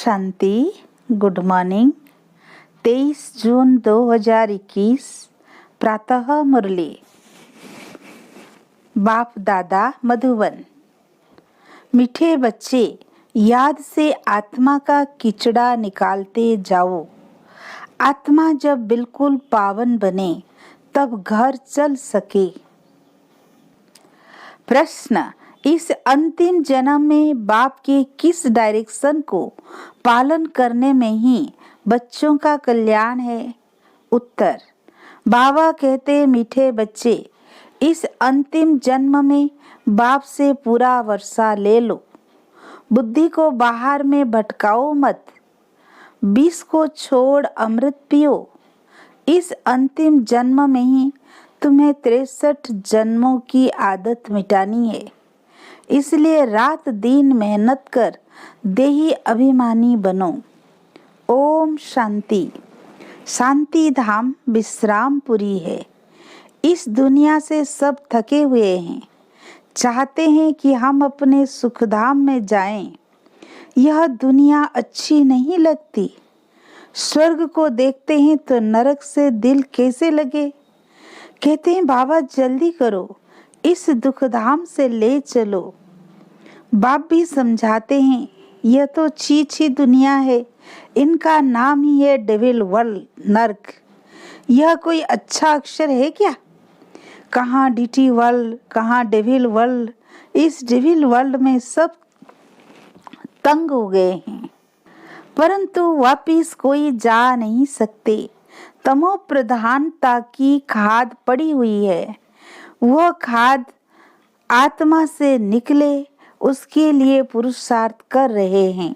शांति। Good morning. 23 जून 2021 प्रातः मुरली। बाप दादा मधुबन। मीठे बच्चे, याद से आत्मा का कीचड़ा निकालते जाओ। आत्मा जब बिल्कुल पावन बने तब घर चल सके। प्रश्न, इस अंतिम जन्म में बाप के किस डायरेक्शन को पालन करने में ही बच्चों का कल्याण है? उत्तर, बाबा कहते मीठे बच्चे, इस अंतिम जन्म में बाप से पूरा वर्षा ले लो। बुद्धि को बाहर में भटकाओ मत। विष को छोड़ अमृत पियो। इस अंतिम जन्म में ही तुम्हें 63 जन्मों की आदत मिटानी है। इसलिए रात दिन मेहनत कर देही अभिमानी बनो। ओम शांति। शांति धाम विश्रामपुरी है। इस दुनिया से सब थके हुए हैं, चाहते हैं कि हम अपने सुखधाम में जाएं। यह दुनिया अच्छी नहीं लगती। स्वर्ग को देखते हैं तो नरक से दिल कैसे लगे। कहते हैं बाबा जल्दी करो, इस दुखधाम से ले चलो। बाप भी समझाते हैं यह तो छी दुनिया है, इनका नाम ही है डेविल वर्ल्ड, नर्क। यह कोई अच्छा अक्षर है क्या? कहाँ डीटी वर्ल्ड, कहाँ डेविल वर्ल्ड। इस डेविल वर्ल्ड में सब तंग हो गए हैं, परंतु वापिस कोई जा नहीं सकते। तमो प्रधानता की खाद पड़ी हुई है, वह खाद आत्मा से निकले उसके लिए पुरुषार्थ कर रहे हैं।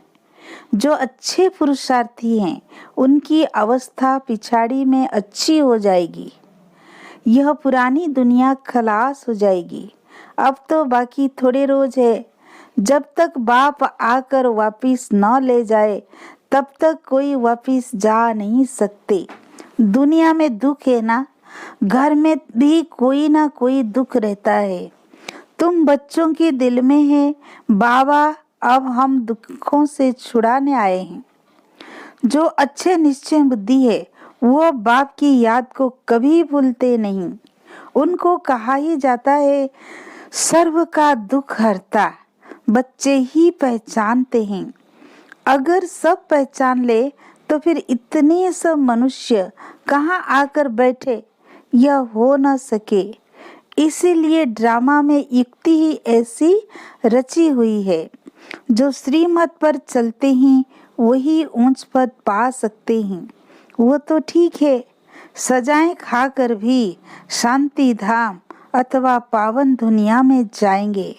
जो अच्छे पुरुषार्थी हैं उनकी अवस्था पिछाड़ी में अच्छी हो जाएगी। यह पुरानी दुनिया खलास हो जाएगी। अब तो बाकी थोड़े रोज है। जब तक बाप आकर वापिस न ले जाए तब तक कोई वापिस जा नहीं सकते। दुनिया में दुख है ना, घर में भी कोई ना कोई दुख रहता है। तुम बच्चों के दिल में है बाबा, अब हम दुखों से छुड़ाने आए हैं। जो अच्छे निश्चय बुद्धि है वो बाप की याद को कभी भूलते नहीं। उनको कहा ही जाता है सर्व का दुख हरता। बच्चे ही पहचानते हैं। अगर सब पहचान ले तो फिर इतने सब मनुष्य कहाँ आकर बैठे? यह हो न सके। इसीलिए ड्रामा में युक्ति ही ऐसी रची हुई है। जो श्रीमत पर चलते हैं वही ऊंच पद पा सकते हैं। वो तो ठीक है, सजाएं खाकर भी शांति धाम अथवा पावन दुनिया में जाएंगे,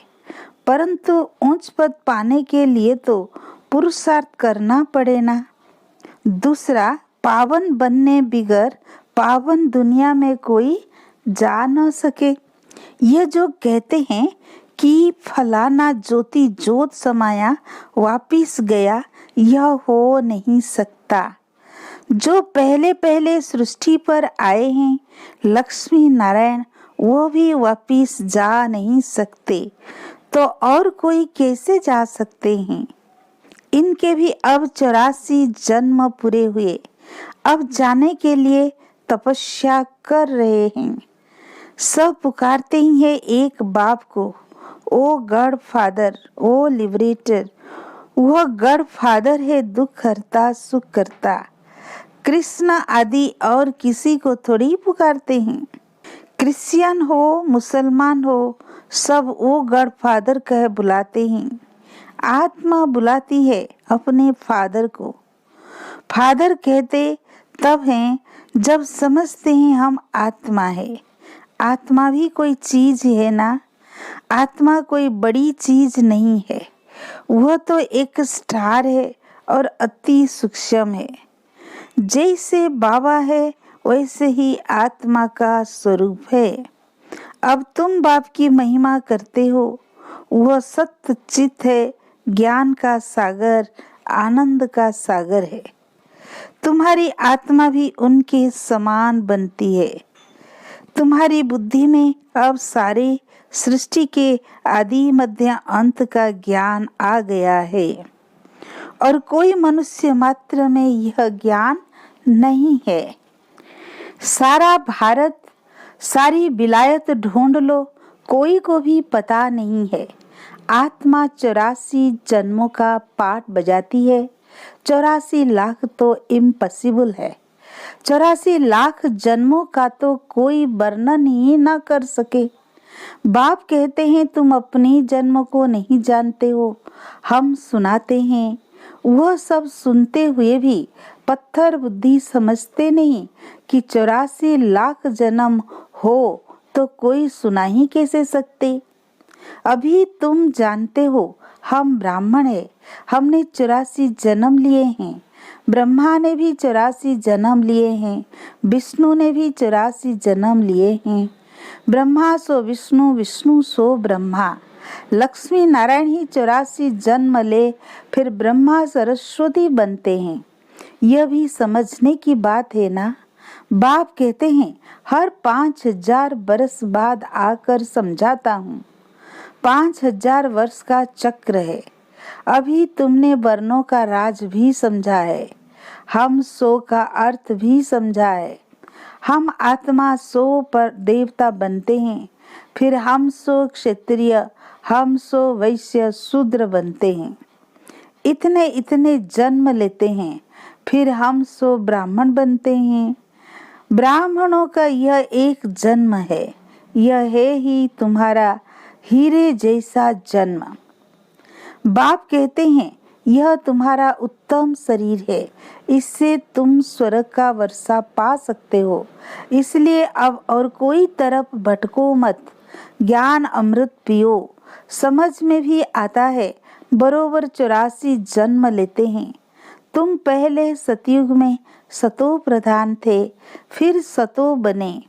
परंतु ऊंच पद पाने के लिए तो पुरुषार्थ करना पड़े ना। दूसरा, पावन बनने बिगर पावन दुनिया में कोई जा न सके। यह जो कहते हैं कि फलाना ज्योति जोत समाया वापिस गया, यह हो नहीं सकता। जो पहले पहले सृष्टि पर आए हैं लक्ष्मी नारायण, वो भी वापिस जा नहीं सकते, तो और कोई कैसे जा सकते हैं? इनके भी अब 84 जन्म पूरे हुए, अब जाने के लिए तपस्या कर रहे हैं। सब पुकारते ही है एक बाप को, ओ गॉड फादर, ओ लिबरेटर। वह गॉड फादर है दुख हरता सुख करता। कृष्ण आदि और किसी को थोड़ी पुकारते हैं। क्रिश्चियन हो मुसलमान हो, सब वो गॉड फादर कह बुलाते हैं। आत्मा बुलाती है अपने फादर को। फादर कहते तब हैं जब समझते हैं हम आत्मा है। आत्मा भी कोई चीज है ना। आत्मा कोई बड़ी चीज नहीं है, वह तो एक स्टार है और अति सूक्ष्म है। जैसे बाबा है वैसे ही आत्मा का स्वरूप है। अब तुम बाप की महिमा करते हो। वह सत्य चित है, ज्ञान का सागर, आनंद का सागर है। तुम्हारी आत्मा भी उनके समान बनती है। तुम्हारी बुद्धि में अब सारे सृष्टि के आदि मध्य अंत का ज्ञान आ गया है। और कोई मनुष्य मात्र में यह ज्ञान नहीं है। सारा भारत, सारी विलायत ढूंढ लो, कोई को भी पता नहीं है। आत्मा 84 जन्मों का पाठ बजाती है। 84 लाख तो इम्पॉसिबल है। 84 लाख जन्मों का तो कोई वर्णन ही ना कर सके। बाप कहते हैं तुम अपनी जन्म को नहीं जानते हो। हम सुनाते हैं, वह सब सुनते हुए भी पत्थर बुद्धि समझते नहीं कि 84 लाख जन्म हो तो कोई सुना ही कैसे सकते। अभी तुम जानते हो हम ब्राह्मण हैं, हमने 84 जन्म लिए हैं। ब्रह्मा ने भी 84 जन्म लिए हैं, विष्णु ने भी 84 जन्म लिए हैं। ब्रह्मा सो विष्णु, विष्णु सो ब्रह्मा। लक्ष्मी नारायण ही 84 जन्म ले फिर ब्रह्मा सरस्वती बनते हैं। यह भी समझने की बात है ना। बाप कहते हैं हर 5000 वर्ष बाद आकर समझाता हूँ। 5000 वर्ष का चक्र है। अभी तुमने वर्णों का राज भी समझा है, हम सो का अर्थ भी समझा है। हम आत्मा सो पर देवता बनते हैं, फिर हम सो क्षत्रिय, हम सो वैश्य शूद्र बनते हैं। इतने इतने जन्म लेते हैं, फिर हम सो ब्राह्मण बनते हैं। ब्राह्मणों का यह एक जन्म है, यह है ही तुम्हारा हीरे जैसा जन्म। बाप कहते हैं यह तुम्हारा उत्तम शरीर है, इससे तुम स्वर्ग का वर्षा पा सकते हो। इसलिए अब और कोई तरफ भटको मत, ज्ञान अमृत पियो। समझ में भी आता है बरोबर 84 जन्म लेते हैं। तुम पहले सतयुग में सतो प्रधान थे, फिर सतो बने,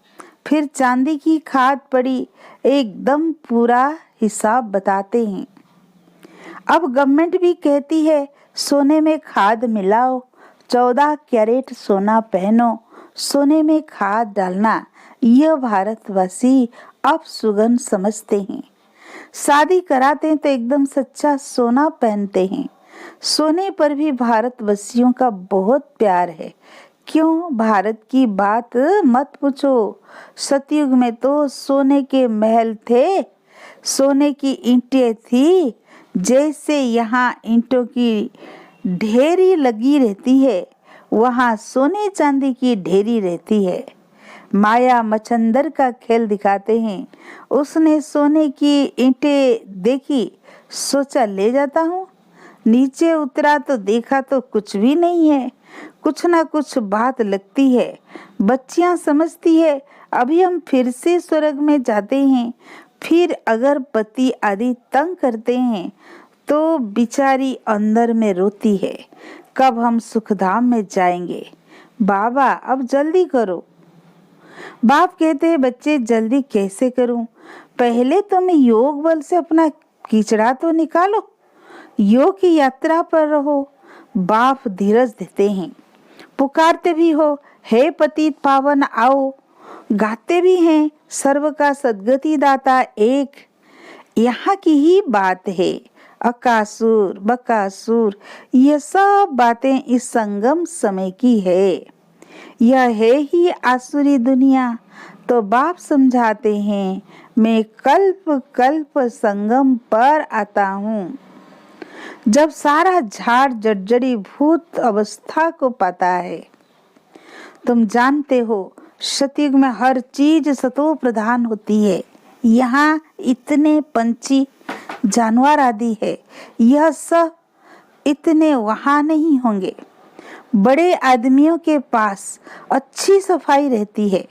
फिर चांदी की खाद पड़ी, एकदम पूरा हिसाब बताते हैं। अब गवर्नमेंट भी कहती है सोने में खाद मिलाओ, 14 कैरेट सोना पहनो, सोने में खाद डालना। यह भारतवासी अब सुगन समझते हैं। शादी कराते हैं तो एकदम सच्चा सोना पहनते हैं। सोने पर भी भारतवासियों का बहुत प्यार है। क्यों, भारत की बात मत पूछो। सतयुग में तो सोने के महल थे, सोने की ईंटें थी। जैसे यहाँ ईंटों की ढेरी लगी रहती है, वहाँ सोने चांदी की ढेरी रहती है। माया मच्छंदर का खेल दिखाते हैं। उसने सोने की ईंटें देखी, सोचा ले जाता हूँ। नीचे उतरा तो देखा तो कुछ भी नहीं है। कुछ ना कुछ बात लगती है। बच्चियां समझती है अभी हम फिर से स्वर्ग में जाते हैं। फिर अगर पति आदि तंग करते हैं तो बिचारी अंदर में रोती है, कब हम सुखधाम में जाएंगे। बाबा अब जल्दी करो। बाप कहते हैं बच्चे जल्दी कैसे करूं, पहले तुम योग बल से अपना कीचड़ा तो निकालो, योग की यात्रा पर रहो। बाप धीरज देते हैं, पुकारते भी हो हे पतित पावन आओ, गाते भी हैं सर्व का सद्गति दाता एक। यहाँ की ही बात है। अकासुर बकासुर ये सब बातें इस संगम समय की है। यह है ही आसुरी दुनिया। तो बाप समझाते हैं मैं कल्प कल्प संगम पर आता हूँ। जब सारा झाड़ जर्जरी भूत अवस्था को पाता है। तुम जानते हो सतयुग में हर चीज सतो प्रधान होती है। यहाँ इतने पंछी जानवर आदि है, यह सब इतने वहाँ नहीं होंगे। बड़े आदमियों के पास अच्छी सफाई रहती है,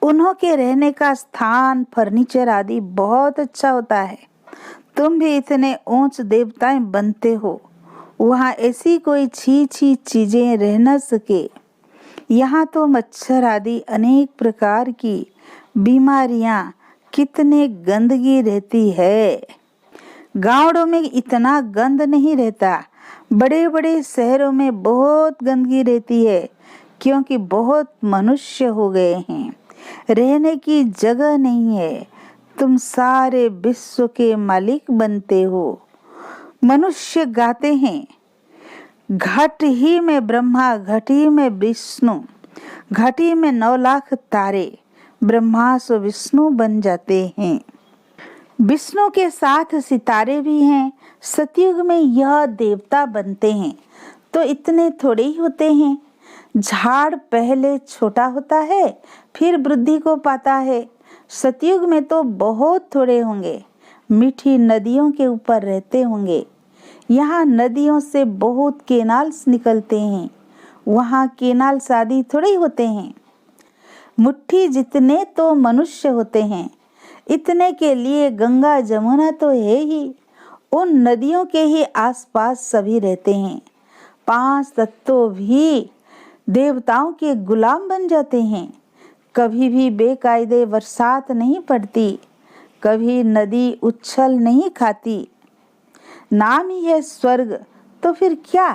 उन्हों के रहने का स्थान फर्नीचर आदि बहुत अच्छा होता है। तुम भी इतने ऊंच देवताएं बनते हो, वहाँ ऐसी कोई छी चीजें रह न सके। यहाँ तो मच्छर आदि अनेक प्रकार की बीमारियां, कितने गंदगी रहती है। गाँवों में इतना गंद नहीं रहता, बड़े बड़े शहरों में बहुत गंदगी रहती है, क्योंकि बहुत मनुष्य हो गए हैं, रहने की जगह नहीं है। तुम सारे विश्व के मालिक बनते हो। मनुष्य गाते हैं घट ही में ब्रह्मा, घट ही में विष्णु, घट ही में 9 लाख तारे ब्रह्मा सो विष्णु बन जाते हैं। विष्णु के साथ सितारे भी हैं। सतयुग में यह देवता बनते हैं तो इतने थोड़े ही होते हैं। झाड़ पहले छोटा होता है फिर वृद्धि को पाता है। सतयुग में तो बहुत थोड़े होंगे। मीठी नदियों के ऊपर रहते होंगे। यहाँ नदियों से बहुत केनाल्स निकलते हैं, वहाँ केनाल शादी थोड़े ही होते हैं। मुट्ठी जितने तो मनुष्य होते हैं, इतने के लिए गंगा जमुना तो है ही। उन नदियों के ही आसपास सभी रहते हैं। 5 तत्व भी देवताओं के गुलाम बन जाते हैं। कभी भी बेकायदे बरसात नहीं पड़ती, कभी नदी उछल नहीं खाती। नाम ही है स्वर्ग, तो फिर क्या।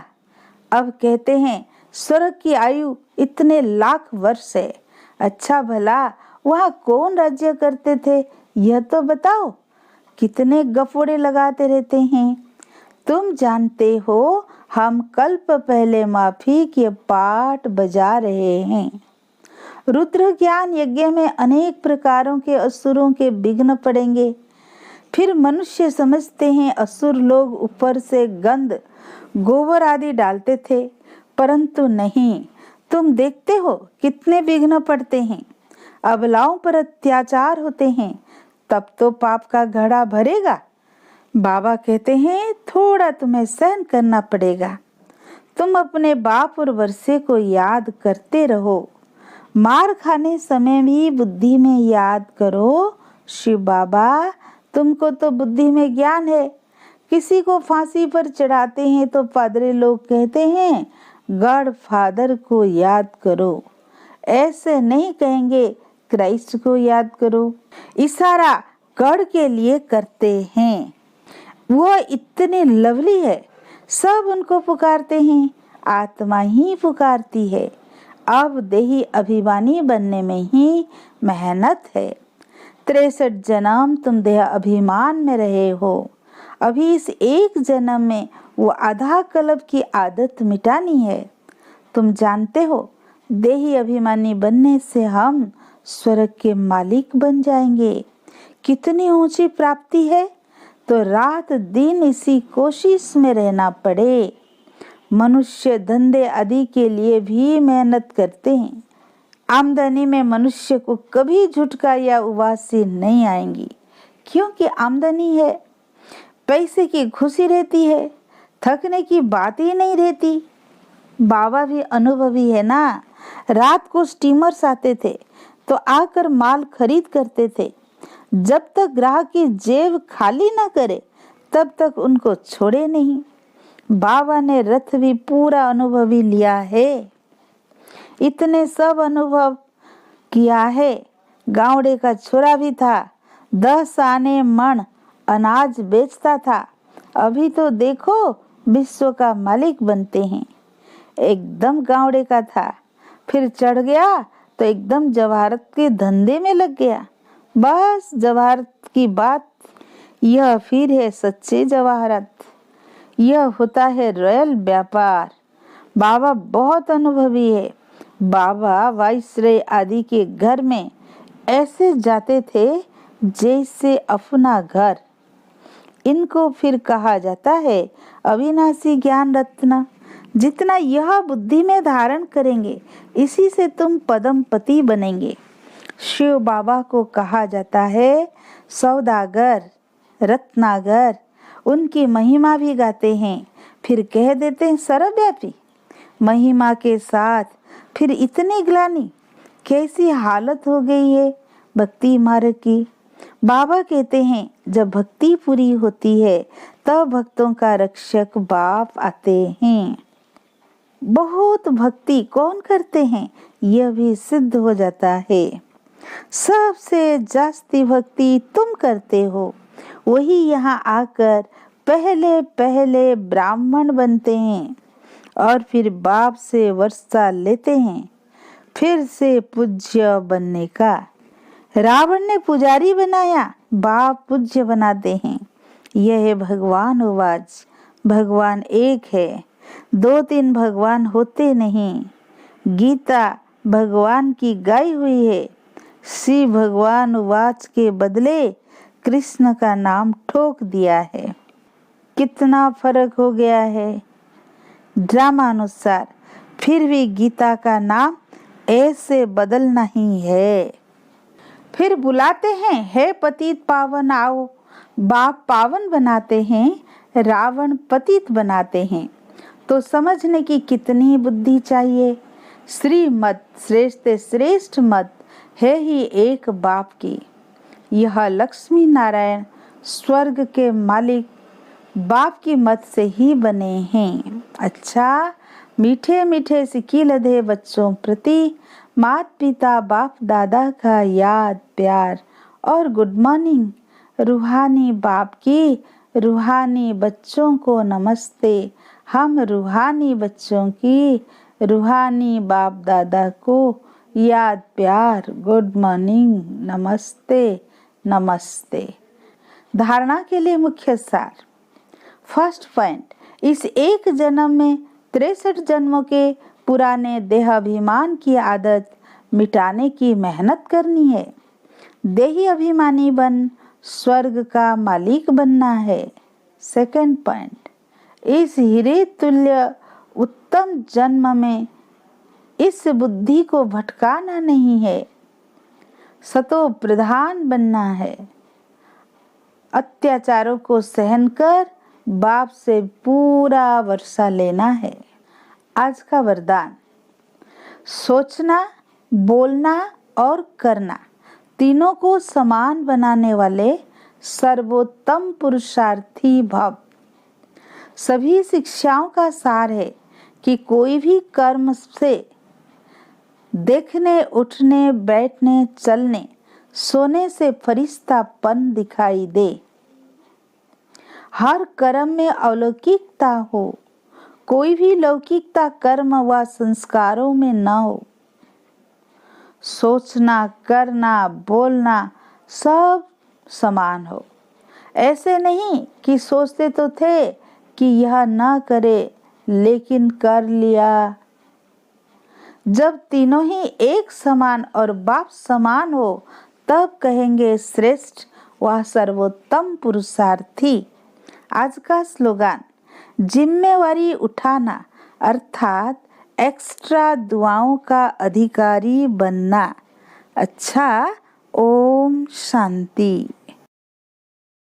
अब कहते हैं स्वर्ग की आयु इतने लाख वर्ष है। अच्छा भला वहाँ कौन राज्य करते थे, यह तो बताओ। कितने गफोड़े लगाते रहते हैं। तुम जानते हो हम कल्प पहले माफी के पाठ बजा रहे हैं। रुद्र ज्ञान यज्ञ में अनेक प्रकारों के असुरों के विघ्न पड़ेंगे। फिर मनुष्य समझते हैं असुर लोग ऊपर से गंध गोबर आदि डालते थे, परंतु नहीं। तुम देखते हो कितने विघ्न पड़ते हैं। अबलाओं पर अत्याचार होते हैं, तब तो पाप का घड़ा भरेगा। बाबा कहते हैं थोड़ा तुम्हें सहन करना पड़ेगा। तुम अपने बाप और वर्षे को याद करते रहो। मार खाने समय भी बुद्धि में याद करो, शिव बाबा तुमको तो बुद्धि में ज्ञान है। किसी को फांसी पर चढ़ाते हैं तो पादरी लोग कहते हैं गॉड फादर को याद करो। ऐसे नहीं कहेंगे क्राइस्ट को याद करो। इशारा गॉड के लिए करते हैं। वह इतने लवली है, सब उनको पुकारते हैं। आत्मा ही पुकारती है। अब देही अभिमानी बनने में ही मेहनत है। 63 जन्म तुम देह अभिमान में रहे हो। अभी इस एक जन्म में वो आधा कल्प की आदत मिटानी है। तुम जानते हो देही अभिमानी बनने से हम स्वर्ग के मालिक बन जाएंगे। कितनी ऊंची प्राप्ति है। तो रात दिन इसी कोशिश में रहना पड़े। मनुष्य धंधे आदि के लिए भी मेहनत करते हैं। आमदनी में मनुष्य को कभी झुटका या उबासी नहीं आएंगी, क्योंकि आमदनी है। पैसे की खुशी रहती है, थकने की बात ही नहीं रहती। बाबा भी अनुभवी है ना। रात को स्टीमर्स आते थे तो आकर माल खरीद करते थे। जब तक ग्राहक की जेब खाली ना करे तब तक उनको छोड़े नहीं। बाबा ने रथ भी पूरा अनुभवी लिया है। इतने सब अनुभव किया है। गावड़े का छोरा भी था, 10 आने मन अनाज बेचता था। अभी तो देखो विश्व का मालिक बनते हैं। एकदम गावड़े का था, फिर चढ़ गया तो एकदम जवाहरत के धंधे में लग गया। बस जवाहरत की बात, यह फिर है सच्चे जवाहरत। यह होता है रॉयल व्यापार। बाबा बहुत अनुभवी है। बाबा वाइसराय आदि के घर में ऐसे जाते थे जैसे अपना घर। इनको फिर कहा जाता है अविनाशी ज्ञान रत्न। जितना यह बुद्धि में धारण करेंगे इसी से तुम पदमपति बनेंगे। शिव बाबा को कहा जाता है सौदागर, रत्नागर। उनकी महिमा भी गाते हैं, फिर कह देते हैं सर्वव्यापी। महिमा के साथ फिर इतनी ग्लानि, कैसी हालत हो गई है भक्ति मार्ग की। बाबा कहते हैं जब भक्ति पूरी होती है तब भक्तों का रक्षक बाप आते हैं। बहुत भक्ति कौन करते हैं यह भी सिद्ध हो जाता है। सबसे जास्ती भक्ति तुम करते हो, वही यहाँ आकर पहले पहले ब्राह्मण बनते हैं और फिर बाप से वर्षा लेते हैं, फिर से पूज्य बनने का। रावण ने पुजारी बनाया, बाप पूज्य बनाते हैं। यह है भगवान उवाच। भगवान एक है। दो तीन भगवान होते नहीं। गीता भगवान की गाई हुई है। श्री भगवान वाच के बदले कृष्ण का नाम ठोक दिया है। कितना फर्क हो गया है। ड्रामानुसार फिर भी गीता का नाम ऐसे बदलना ही है। फिर बुलाते हैं, हे पतित पावन आओ। बाप पावन बनाते हैं, रावण पतित बनाते हैं। तो समझने की कितनी बुद्धि चाहिए। श्रीमत श्रेष्ठ श्रेष्ठ मत है ही एक बाप की। यह लक्ष्मी नारायण स्वर्ग के मालिक बाप की मत से ही बने हैं। अच्छा, मीठे मीठे सिक्की लदे बच्चों प्रति माता पिता बाप दादा का याद प्यार और गुड मॉर्निंग। रूहानी बाप की रूहानी बच्चों को नमस्ते। हम रूहानी बच्चों की रूहानी बाप दादा को याद प्यार गुड मॉर्निंग नमस्ते नमस्ते। धारणा के लिए मुख्य सार। फर्स्ट पॉइंट, इस एक जन्म में 63 जन्मों के पुराने देहाभिमान की आदत मिटाने की मेहनत करनी है। देही अभिमानी बन स्वर्ग का मालिक बनना है। सेकंड पॉइंट, इस हीरे तुल्य उत्तम जन्म में इस बुद्धि को भटकाना नहीं है, सतो प्रधान बनना है। अत्याचारों को सहन कर बाप से पूरा वर्षा लेना है। आज का वरदान, सोचना बोलना और करना तीनों को समान बनाने वाले सर्वोत्तम पुरुषार्थी भव। सभी शिक्षाओं का सार है कि कोई भी कर्म से देखने उठने बैठने चलने सोने से फरिश्तापन दिखाई दे। हर कर्म में अलौकिकता हो, कोई भी लौकिकता कर्म व संस्कारों में न हो। सोचना करना बोलना सब समान हो। ऐसे नहीं कि सोचते तो थे कि यह न करे लेकिन कर लिया। जब तीनों ही एक समान और बाप समान हो तब कहेंगे श्रेष्ठ व सर्वोत्तम पुरुषार्थी। आज का स्लोगन, जिम्मेवारी उठाना अर्थात एक्स्ट्रा दुआओं का अधिकारी बनना। अच्छा, ओम शांति।